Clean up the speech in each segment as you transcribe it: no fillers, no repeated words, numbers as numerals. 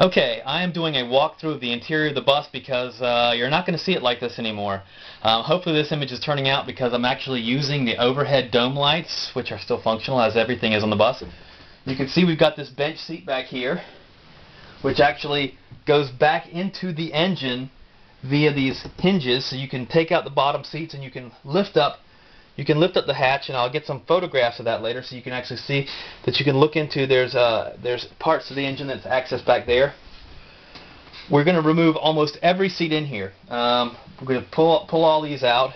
Okay, I am doing a walkthrough of the interior of the bus because you're not going to see it like this anymore. Hopefully this image is turning out because I'm actually using the overhead dome lights, which are still functional as everything is on the bus. You can see we've got this bench seat back here, which actually goes back into the engine via these hinges, so you can take out the bottom seats and you can lift up the hatch, and I'll get some photographs of that later so you can actually see that you can look into. There's parts of the engine that's accessed back there. We're going to remove almost every seat in here. We're going to pull all these out,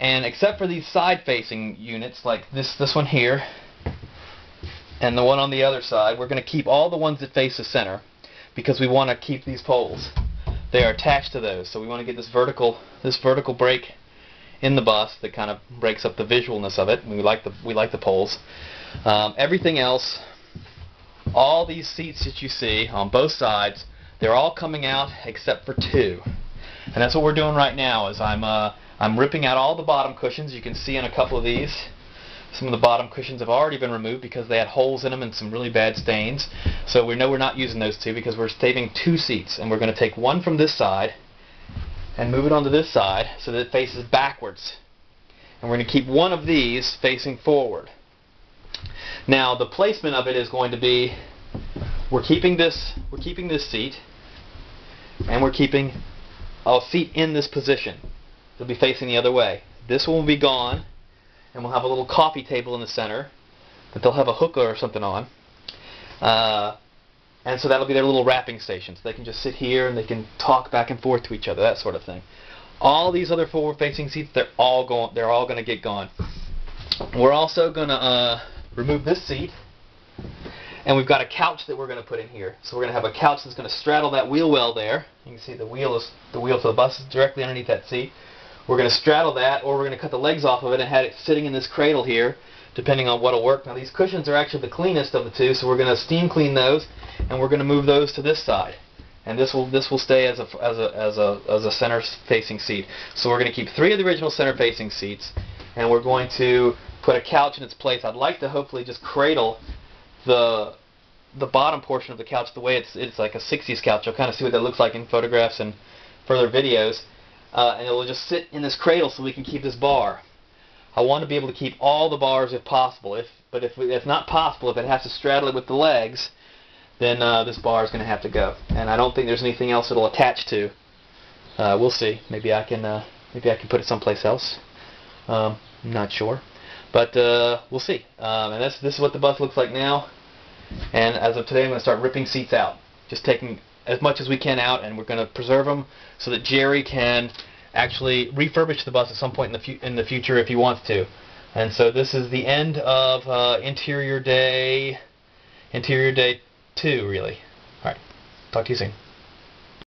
and except for these side-facing units like this one here and the one on the other side, we're going to keep all the ones that face the center because we want to keep these poles. They are attached to those, so we want to get this vertical break in the bus that kind of breaks up the visualness of it. We like the poles. Everything else, all these seats that you see on both sides, they're all coming out except for two, and that's what we're doing right now. Is I'm ripping out all the bottom cushions. You can see in a couple of these, some of the bottom cushions have already been removed because they had holes in them and some really bad stains. So we know we're not using those two because we're saving two seats, and we're going to take one from this side and move it onto this side so that it faces backwards. And we're going to keep one of these facing forward. Now the placement of it is going to be, we're keeping this seat, and we're keeping a seat in this position. It'll be facing the other way. This one will be gone, and we'll have a little coffee table in the center that they'll have a hook or something on. And so that'll be their little wrapping station. So they can just sit here and they can talk back and forth to each other, that sort of thing. All these other forward-facing seats, they're all going to get gone. We're also going to remove this seat, and we've got a couch that we're going to put in here. So we're going to have a couch that's going to straddle that wheel well there. You can see the wheel to the bus is directly underneath that seat. We're going to straddle that, or we're going to cut the legs off of it and have it sitting in this cradle here, depending on what'll work. Now these cushions are actually the cleanest of the two, so we're going to steam clean those, and we're going to move those to this side, and this will stay as a center-facing seat. So we're going to keep three of the original center-facing seats, and we're going to put a couch in its place. I'd like to hopefully just cradle the bottom portion of the couch the way it's like a 60s couch. You'll kind of see what that looks like in photographs and further videos, and it will just sit in this cradle so we can keep this bar. I want to be able to keep all the bars if possible. But if not possible, if it has to straddle it with the legs, then this bar is going to have to go. And I don't think there's anything else it'll attach to. We'll see. Maybe I can put it someplace else. I'm not sure, but we'll see. And this is what the bus looks like now. And as of today, I'm going to start ripping seats out, just taking as much as we can out, and we're going to preserve them so that Jerry can actually refurbish the bus at some point in the future if he wants to. And so this is the end of Interior Day 2, really. All right, talk to you soon.